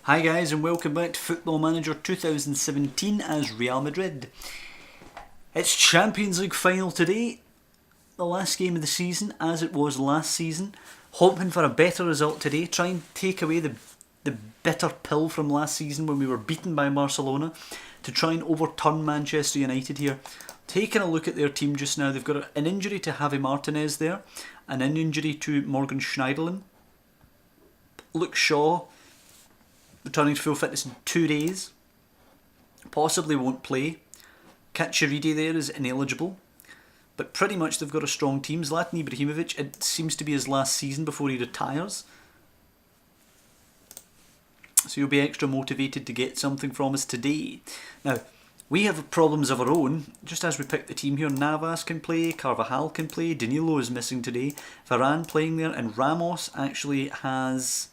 Hi guys and welcome back to Football Manager 2017 as Real Madrid. It's Champions League final today, the last game of the season as it was last season. Hoping for a better result today, try and take away the bitter pill from last season when we were beaten by Barcelona to try and overturn Manchester United here. Taking a look at their team just now, they've got an injury to Javi Martinez there, and an injury to Morgan Schneiderlin. Luke Shaw returning to full fitness in 2 days. Possibly won't play. Kachiridi there is ineligible. But pretty much they've got a strong team. Zlatan Ibrahimovic, it seems to be his last season before he retires. So you'll be extra motivated to get something from us today. Now, we have problems of our own. Just as we pick the team here, Navas can play, Carvajal can play, Danilo is missing today, Varane playing there, and Ramos actually has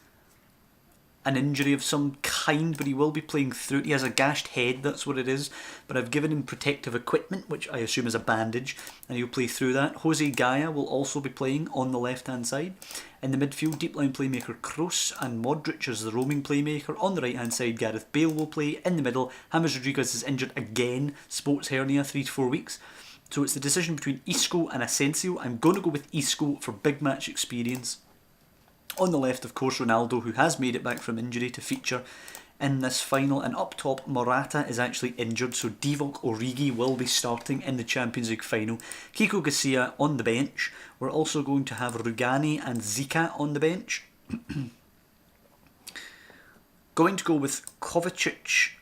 an injury of some kind, but he will be playing through it. He has a gashed head, that's what it is. But I've given him protective equipment, which I assume is a bandage, and he'll play through that. Jose Gaya will also be playing on the left-hand side. In the midfield, deep line playmaker Kroos and Modric as the roaming playmaker. On the right-hand side, Gareth Bale will play. In the middle, James Rodriguez is injured again, sports hernia, 3 to 4 weeks. So it's the decision between Isco and Asensio. I'm going to go with Isco for big match experience. On the left, of course, Ronaldo, who has made it back from injury to feature in this final. And up top, Morata is actually injured, so Divock Origi will be starting in the Champions League final. Kiko Garcia on the bench. We're also going to have Rugani and Zika on the bench. Going to go with Kovacic,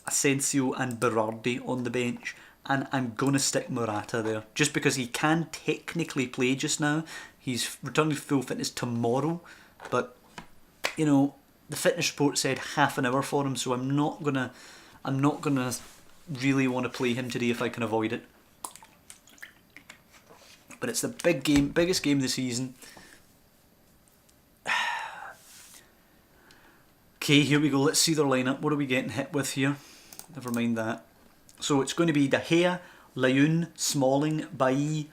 Asensio and Berardi on the bench. And I'm going to stick Morata there, just because he can technically play just now. He's returning to full fitness tomorrow. But, you know, the fitness report said half an hour for him, so I'm not gonna really want to play him today if I can avoid it. But it's the big game, biggest game of the season. Okay, here we go. Let's see their lineup. What are we getting hit with here? Never mind that. So it's going to be De Gea, Layun, Smalling, Bailly,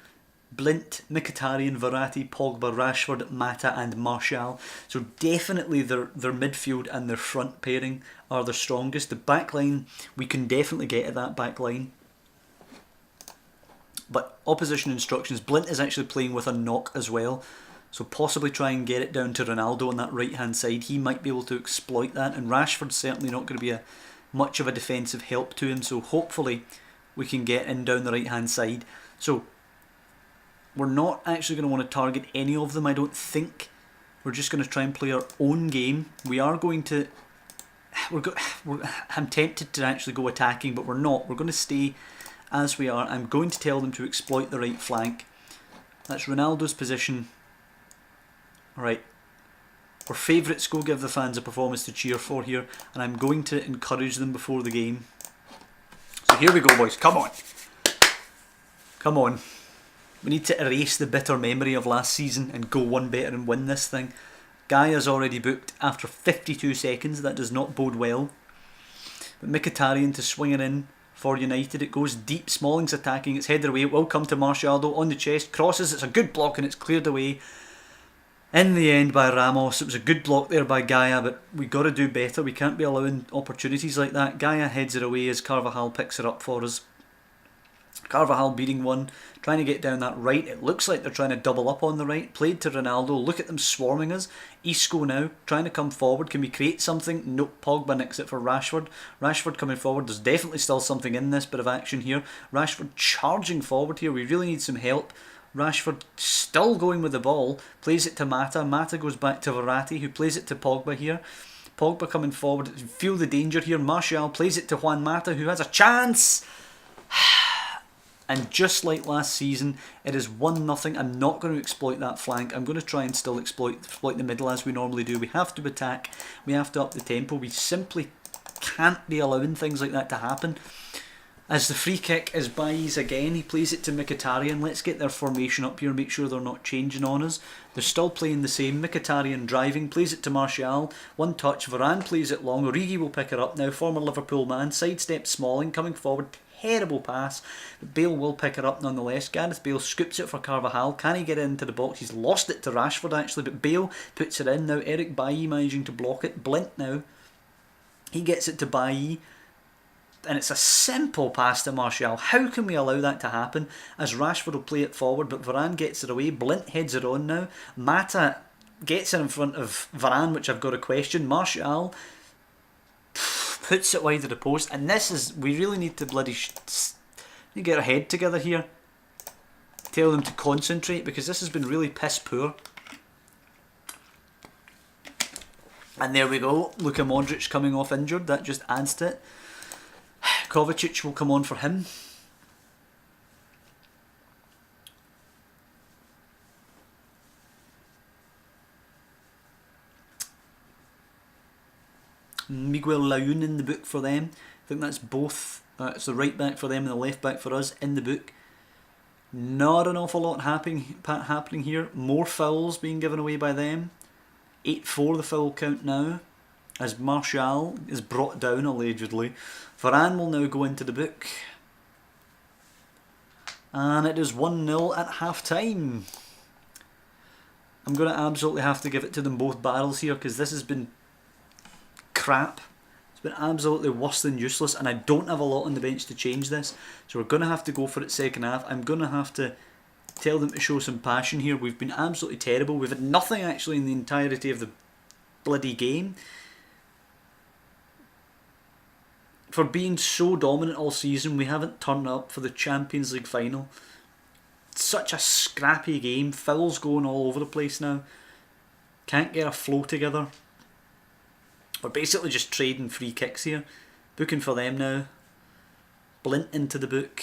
Blint, Mkhitaryan, Verratti, Pogba, Rashford, Mata and Martial. So definitely their midfield and their front pairing are the strongest. The back line, we can definitely get at that back line. But opposition instructions, Blint is actually playing with a knock as well. So possibly try and get it down to Ronaldo on that right hand side. He might be able to exploit that. And Rashford's certainly not going to be much of a defensive help to him. So hopefully we can get in down the right hand side. So we're not actually going to want to target any of them, I don't think. We're just going to try and play our own game. We are going to... I'm tempted to actually go attacking, but we're not. We're going to stay as we are. I'm going to tell them to exploit the right flank. That's Ronaldo's position. Alright. Our favourites go give the fans a performance to cheer for here, and I'm going to encourage them before the game. So here we go, boys. Come on. Come on. We need to erase the bitter memory of last season and go one better and win this thing. Gaya's already booked after 52 seconds. That does not bode well. But Mkhitaryan to swing it in for United. It goes deep. Smalling's attacking. It's headed away. It will come to Martial on the chest. Crosses. It's a good block and it's cleared away in the end by Ramos. It was a good block there by Gaya, but we got to do better. We can't be allowing opportunities like that. Gaya heads it away as Carvajal picks it up for us. Carvajal beating one, trying to get down that right. It looks like they're trying to double up on the right. Played to Ronaldo. Look at them swarming us. Isco now trying to come forward. Can we create something? Nope. Pogba nicks it for Rashford. Rashford coming forward. There's definitely still something in this bit of action here. Rashford charging forward here. We really need some help. Rashford still going with the ball. Plays it to Mata. Mata goes back to Verratti, who plays it to Pogba here. Pogba coming forward. Feel the danger here. Martial plays it to Juan Mata, who has a chance. And just like last season, it is 1-0. I'm not going to exploit that flank. I'm going to try and still exploit the middle as we normally do. We have to attack. We have to up the tempo. We simply can't be allowing things like that to happen. As the free kick is Bailly's again, he plays it to Mkhitaryan. Let's get their formation up here, make sure they're not changing on us. They're still playing the same. Mkhitaryan driving, plays it to Martial. One touch, Varane plays it long. Origi will pick it up now, former Liverpool man. Sidestep Smalling, coming forward. Terrible pass, but Bale will pick it up nonetheless. Gareth Bale scoops it for Carvajal. Can he get into the box? He's lost it to Rashford actually, but Bale puts it in now. Eric Bailly managing to block it. Blint now He gets it to Bailly, and it's a simple pass to Martial. How can we allow that to happen? As Rashford will play it forward, but Varane gets it away. Blint heads it on now. Mata gets it in front of Varane, which I've got a question. Martial puts it wide of the post, and this is, we really need to bloody get our head together here. Tell them to concentrate, because this has been really piss poor. And there we go, Luka Modric coming off injured, that just adds to it. Kovacic will come on for him. Miguel Layún in the book for them. I think that's both. It's the right back for them and the left back for us in the book. Not an awful lot happening here. More fouls being given away by them. 8-4 the foul count now, as Martial is brought down allegedly. Varane will now go into the book. And it is 1-0 at half time. I'm going to absolutely have to give it to them both barrels here, because this has been crap. It's been absolutely worse than useless, and I don't have a lot on the bench to change this. So we're going to have to go for it second half. I'm going to have to tell them to show some passion here. We've been absolutely terrible. We've had nothing actually in the entirety of the bloody game. For being so dominant all season, we haven't turned up for the Champions League final. Such a scrappy game. Fouls going all over the place now. Can't get a flow together. We're basically just trading free kicks here. Booking for them now. Blint into the book.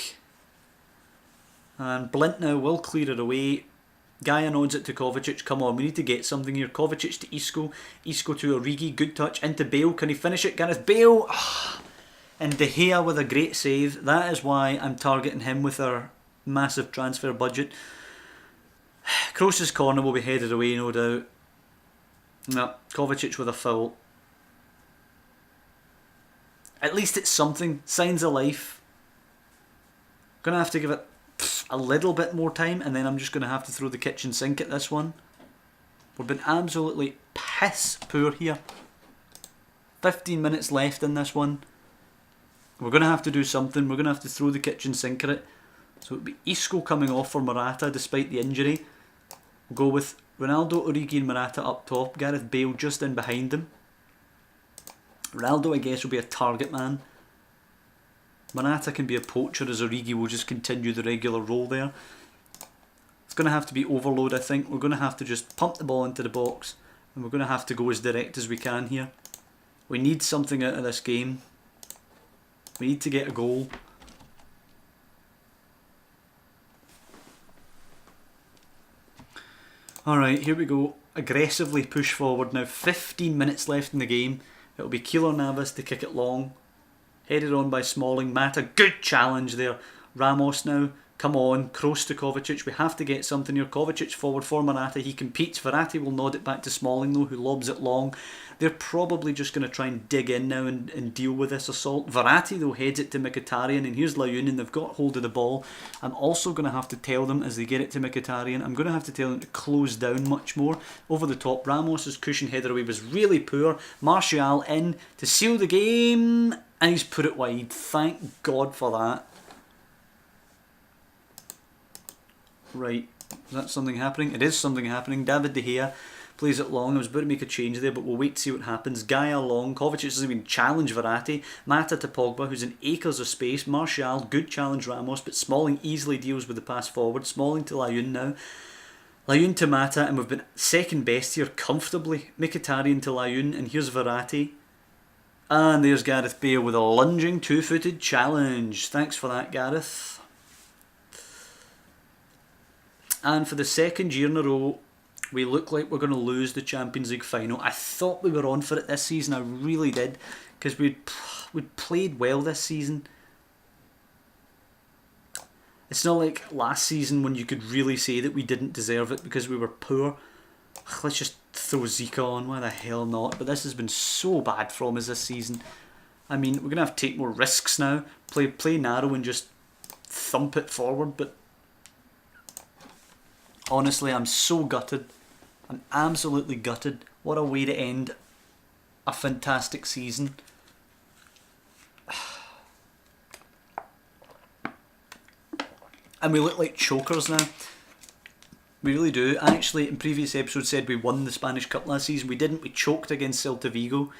And Blint now will clear it away. Gaia nods it to Kovacic. Come on, we need to get something here. Kovacic to Isco. Isco to Origi. Good touch. Into Bale. Can he finish it? Gareth Bale. And De Gea with a great save. That is why I'm targeting him with our massive transfer budget. Kroos's corner will be headed away, no doubt. No, Kovacic with a foul. At least it's something. Signs of life. Gonna have to give it a little bit more time, and then I'm just going to have to throw the kitchen sink at this one. We've been absolutely piss poor here. 15 minutes left in this one. We're going to have to do something. We're going to have to throw the kitchen sink at it. So it'll be Isco coming off for Morata despite the injury. We'll go with Ronaldo, Origi and Morata up top. Gareth Bale just in behind them. Ronaldo, I guess, will be a target man. Morata can be a poacher, as Origi will just continue the regular role there. It's going to have to be overload, I think. We're going to have to just pump the ball into the box, and we're going to have to go as direct as we can here. We need something out of this game. We need to get a goal. Alright, here we go. Aggressively push forward now. 15 minutes left in the game. It'll be Keylor Navas to kick it long. Headed on by Smalling. Mata, good challenge there. Ramos now, come on. Kroos to Kovacic. We have to get something here. Kovacic forward for Morata. He competes. Verratti will nod it back to Smalling though, who lobs it long. They're probably just going to try and dig in now and deal with this assault. Verratti though heads it to Mkhitaryan, and here's Layún, and they've got hold of the ball. I'm also going to have to tell them, as they get it to Mkhitaryan, I'm going to have to tell them to close down much more. Over the top, Ramos's cushion header away was really poor. Martial in to seal the game, and he's put it wide. Thank God for that. Right, is that something happening? It is something happening. David De Gea plays it long. I was about to make a change there, but we'll wait to see what happens. Gaia long. Kovacic doesn't even challenge Verratti. Mata to Pogba, who's in acres of space. Martial, good challenge Ramos, but Smalling easily deals with the pass forward. Smalling to Layún now. Layún to Mata, and we've been second best here comfortably. Mkhitaryan to Layún, and here's Verratti. And there's Gareth Bale with a lunging two-footed challenge. Thanks for that, Gareth. And for the second year in a row, we look like we're going to lose the Champions League final. I thought we were on for it this season. I really did, because we'd played well this season. It's not like last season when you could really say that we didn't deserve it because we were poor. Let's just throw Zika on. Why the hell not? But this has been so bad from us this season. I mean, we're going to have to take more risks now. Play narrow and just thump it forward. But honestly, I'm so gutted. I'm absolutely gutted. What a way to end a fantastic season. And we look like chokers now. We really do. I actually, in previous episodes, said we won the Spanish Cup last season. We didn't. We choked against Celta Vigo.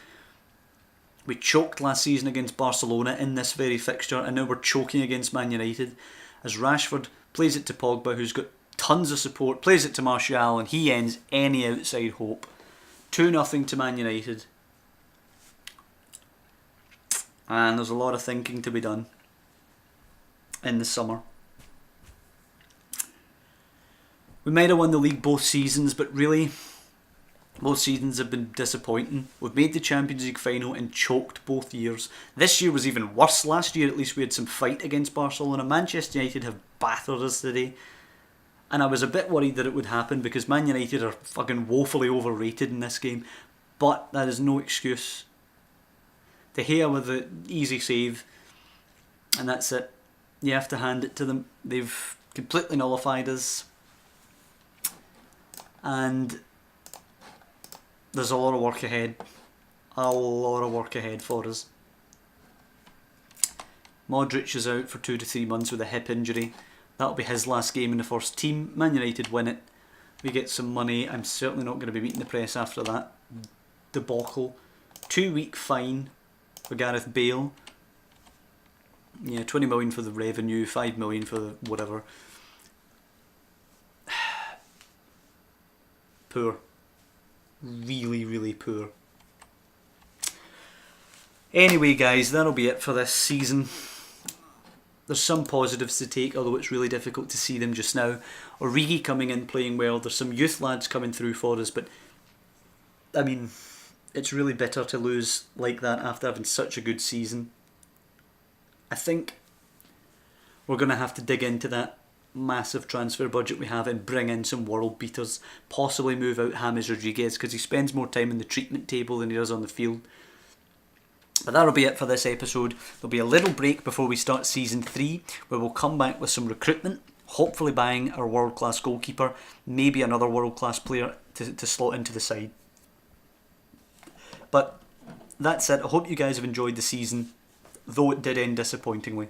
We choked last season against Barcelona in this very fixture, and now we're choking against Man United. As Rashford plays it to Pogba, who's got tons of support, plays it to Martial, and he ends any outside hope. 2-0 to Man United. And there's a lot of thinking to be done in the summer. We might have won the league both seasons, but really, both seasons have been disappointing. We've made the Champions League final and choked both years. This year was even worse. Last year, at least, we had some fight against Barcelona. Manchester United have battered us today. And I was a bit worried that it would happen because Man United are fucking woefully overrated in this game. But that is no excuse. De Gea with the easy save. And that's it. You have to hand it to them. They've completely nullified us. And there's a lot of work ahead. A lot of work ahead for us. Modric is out for 2 to 3 months with a hip injury. That'll be his last game in the first team. Man United win it. We get some money. I'm certainly not going to be meeting the press after that debacle. 2-week fine for Gareth Bale. Yeah, 20 million for the revenue, 5 million for the whatever. Poor. Really, really poor. Anyway, guys, that'll be it for this season. There's some positives to take, although it's really difficult to see them just now. Origi coming in playing well. There's some youth lads coming through for us, but I mean, it's really bitter to lose like that after having such a good season. I think we're going to have to dig into that massive transfer budget we have and bring in some world beaters. Possibly move out James Rodriguez because he spends more time in the treatment table than he does on the field. But that'll be it for this episode. There'll be a little break before we start season 3 where we'll come back with some recruitment, hopefully buying our world class goalkeeper, maybe another world class player to slot into the side. But that's it. I hope you guys have enjoyed the season, though it did end disappointingly.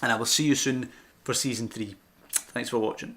And I will see you soon for season 3. Thanks for watching.